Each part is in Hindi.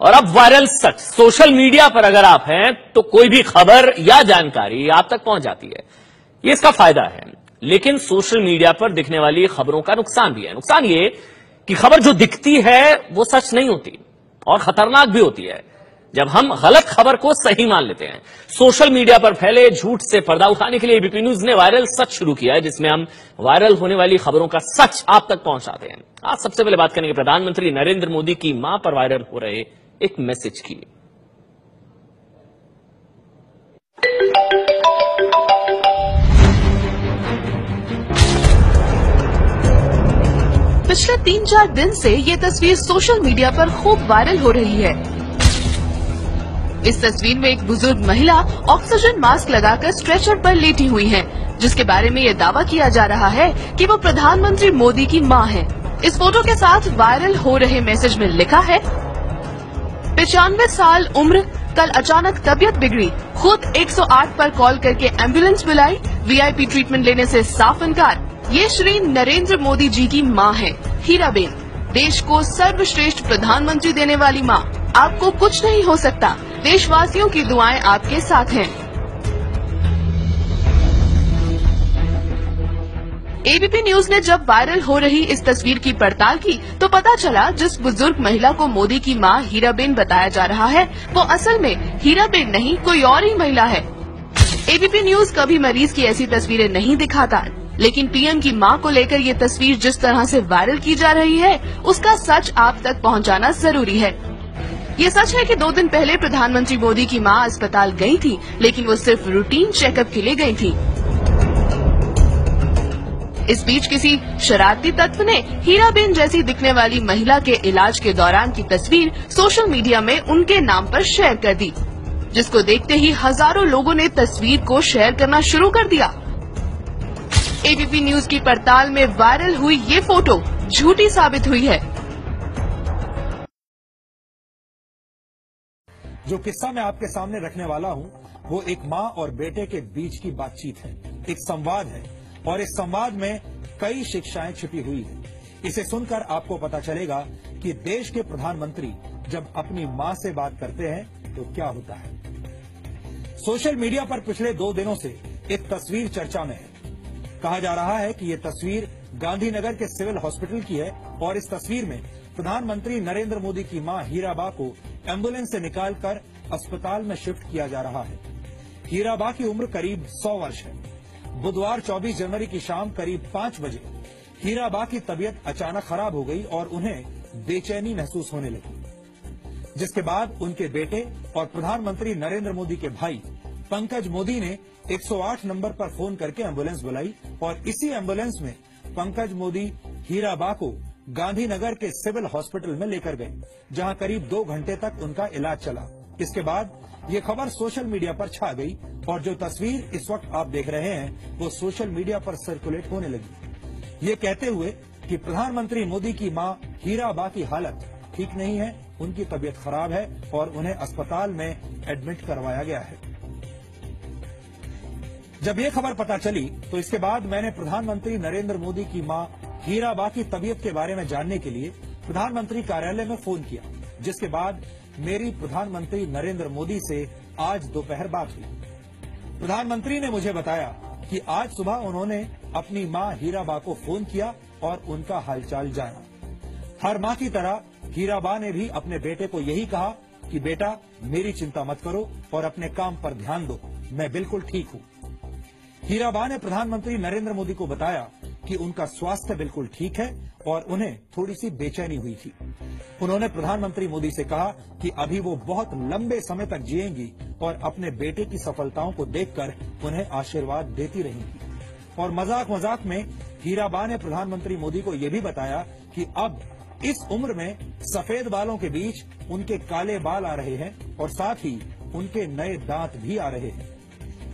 और अब वायरल सच। सोशल मीडिया पर अगर आप हैं तो कोई भी खबर या जानकारी आप तक पहुंच जाती है, ये इसका फायदा है। लेकिन सोशल मीडिया पर दिखने वाली खबरों का नुकसान भी है। नुकसान ये कि खबर जो दिखती है वो सच नहीं होती और खतरनाक भी होती है जब हम गलत खबर को सही मान लेते हैं। सोशल मीडिया पर फैले झूठ से पर्दा उठाने के लिए एबीपी न्यूज ने वायरल सच शुरू किया है, जिसमें हम वायरल होने वाली खबरों का सच आप तक पहुंचाते हैं। आज सबसे पहले बात करेंगे प्रधानमंत्री नरेंद्र मोदी की मां पर वायरल हो रहे एक मैसेज की। पिछले 3-4 दिन से ये तस्वीर सोशल मीडिया पर खूब वायरल हो रही है। इस तस्वीर में एक बुजुर्ग महिला ऑक्सीजन मास्क लगाकर स्ट्रेचर पर लेटी हुई है, जिसके बारे में ये दावा किया जा रहा है कि वो प्रधानमंत्री मोदी की मां है। इस फोटो के साथ वायरल हो रहे मैसेज में लिखा है, 95 साल उम्र, कल अचानक तबीयत बिगड़ी, खुद 108 पर कॉल करके एम्बुलेंस बुलाई, वीआईपी ट्रीटमेंट लेने से साफ इनकार। ये श्री नरेंद्र मोदी जी की मां है, हीराबेन, देश को सर्वश्रेष्ठ प्रधानमंत्री देने वाली मां। आपको कुछ नहीं हो सकता, देशवासियों की दुआएं आपके साथ हैं। एबीपी न्यूज ने जब वायरल हो रही इस तस्वीर की पड़ताल की तो पता चला जिस बुजुर्ग महिला को मोदी की मां हीराबेन बताया जा रहा है वो असल में हीराबेन नहीं, कोई और ही महिला है। एबीपी न्यूज कभी मरीज की ऐसी तस्वीरें नहीं दिखाता, लेकिन पीएम की मां को लेकर ये तस्वीर जिस तरह से वायरल की जा रही है उसका सच आप तक पहुंचाना जरूरी है। ये सच है कि 2 दिन पहले प्रधानमंत्री मोदी की मां अस्पताल गई थी, लेकिन वो सिर्फ रूटीन चेकअप के लिए गई थी। इस बीच किसी शरारती तत्व ने हीराबेन जैसी दिखने वाली महिला के इलाज के दौरान की तस्वीर सोशल मीडिया में उनके नाम पर शेयर कर दी, जिसको देखते ही हजारों लोगों ने तस्वीर को शेयर करना शुरू कर दिया। एबीपी न्यूज की पड़ताल में वायरल हुई ये फोटो झूठी साबित हुई है। जो किस्सा मैं आपके सामने रखने वाला हूं वो एक मां और बेटे के बीच की बातचीत है, एक संवाद है और इस संवाद में कई शिक्षाएं छिपी हुई है। इसे सुनकर आपको पता चलेगा कि देश के प्रधानमंत्री जब अपनी मां से बात करते हैं तो क्या होता है। सोशल मीडिया पर पिछले 2 दिनों से एक तस्वीर चर्चा में है। कहा जा रहा है कि ये तस्वीर गांधीनगर के सिविल हॉस्पिटल की है और इस तस्वीर में प्रधानमंत्री नरेंद्र मोदी की मां हीराबा को एम्बुलेंस से निकालकर अस्पताल में शिफ्ट किया जा रहा है। हीराबा की उम्र करीब 100 वर्ष है। बुधवार 24 जनवरी की शाम करीब 5 बजे हीराबा की तबीयत अचानक खराब हो गई और उन्हें बेचैनी महसूस होने लगी, जिसके बाद उनके बेटे और प्रधानमंत्री नरेंद्र मोदी के भाई पंकज मोदी ने 108 नंबर पर फोन करके एम्बुलेंस बुलाई और इसी एम्बुलेंस में पंकज मोदी हीराबा को गांधीनगर के सिविल हॉस्पिटल में लेकर गए, जहां करीब 2 घंटे तक उनका इलाज चला। इसके बाद ये खबर सोशल मीडिया पर छा गई और जो तस्वीर इस वक्त आप देख रहे हैं वो सोशल मीडिया पर सर्कुलेट होने लगी, ये कहते हुए कि प्रधानमंत्री मोदी की मां हीराबा की हालत ठीक नहीं है, उनकी तबीयत खराब है और उन्हें अस्पताल में एडमिट करवाया गया है। जब ये खबर पता चली तो इसके बाद मैंने प्रधानमंत्री नरेंद्र मोदी की मां हीराबा की तबीयत के बारे में जानने के लिए प्रधानमंत्री कार्यालय में फोन किया, जिसके बाद मेरी प्रधानमंत्री नरेंद्र मोदी से आज दोपहर बात हुई। प्रधानमंत्री ने मुझे बताया कि आज सुबह उन्होंने अपनी मां हीराबा को फोन किया और उनका हालचाल जाना। हर मां की तरह हीराबा ने भी अपने बेटे को यही कहा कि बेटा मेरी चिंता मत करो और अपने काम पर ध्यान दो, मैं बिल्कुल ठीक हूं। हीराबा ने प्रधानमंत्री नरेंद्र मोदी को बताया कि उनका स्वास्थ्य बिल्कुल ठीक है और उन्हें थोड़ी सी बेचैनी हुई थी। उन्होंने प्रधानमंत्री मोदी से कहा कि अभी वो बहुत लंबे समय तक जिएंगी और अपने बेटे की सफलताओं को देखकर उन्हें आशीर्वाद देती रहेंगी। और मजाक मजाक में हीराबा ने प्रधानमंत्री मोदी को ये भी बताया कि अब इस उम्र में सफेद बालों के बीच उनके काले बाल आ रहे हैं और साथ ही उनके नए दांत भी आ रहे हैं।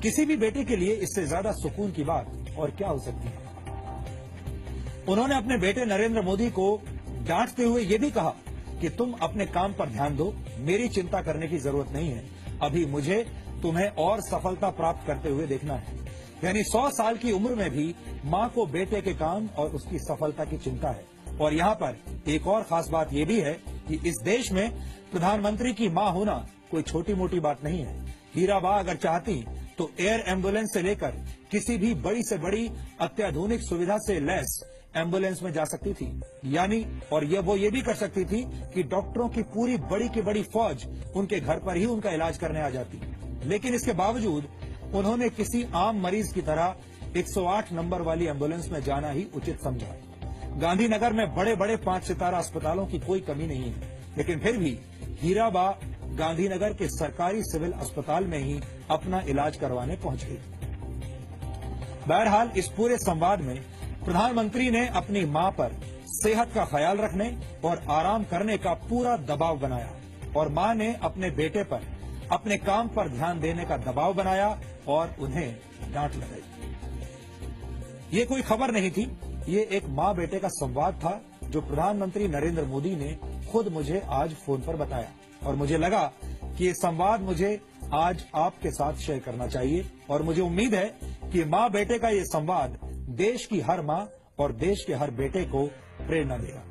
किसी भी बेटे के लिए इससे ज्यादा सुकून की बात और क्या हो सकती है। उन्होंने अपने बेटे नरेंद्र मोदी को डांटते हुए ये भी कहा कि तुम अपने काम पर ध्यान दो, मेरी चिंता करने की जरूरत नहीं है, अभी मुझे तुम्हें और सफलता प्राप्त करते हुए देखना है। यानी 100 साल की उम्र में भी मां को बेटे के काम और उसकी सफलता की चिंता है। और यहाँ पर एक और खास बात यह भी है कि इस देश में प्रधानमंत्री की मां होना कोई छोटी मोटी बात नहीं है। हीरा बा अगर चाहती तो एयर एम्बुलेंस से लेकर किसी भी बड़ी से बड़ी अत्याधुनिक सुविधा से लैस एम्बुलेंस में जा सकती थी, यानी और वो ये भी कर सकती थी कि डॉक्टरों की पूरी बड़ी की बड़ी फौज उनके घर पर ही उनका इलाज करने आ जाती। लेकिन इसके बावजूद उन्होंने किसी आम मरीज की तरह 108 नंबर वाली एम्बुलेंस में जाना ही उचित समझा। गांधीनगर में बड़े बड़े 5 सितारा अस्पतालों की कोई कमी नहीं है, लेकिन फिर भी हीरा बा गांधीनगर के सरकारी सिविल अस्पताल में ही अपना इलाज करवाने पहुंच गई। बहरहाल इस पूरे संवाद में प्रधानमंत्री ने अपनी मां पर सेहत का ख्याल रखने और आराम करने का पूरा दबाव बनाया और मां ने अपने बेटे पर अपने काम पर ध्यान देने का दबाव बनाया और उन्हें डांट लगाई। ये कोई खबर नहीं थी, ये एक मां बेटे का संवाद था जो प्रधानमंत्री नरेंद्र मोदी ने खुद मुझे आज फोन पर बताया और मुझे लगा कि ये संवाद मुझे आज आपके साथ शेयर करना चाहिए और मुझे उम्मीद है कि मां बेटे का ये संवाद देश की हर मां और देश के हर बेटे को प्रेरणा देगा।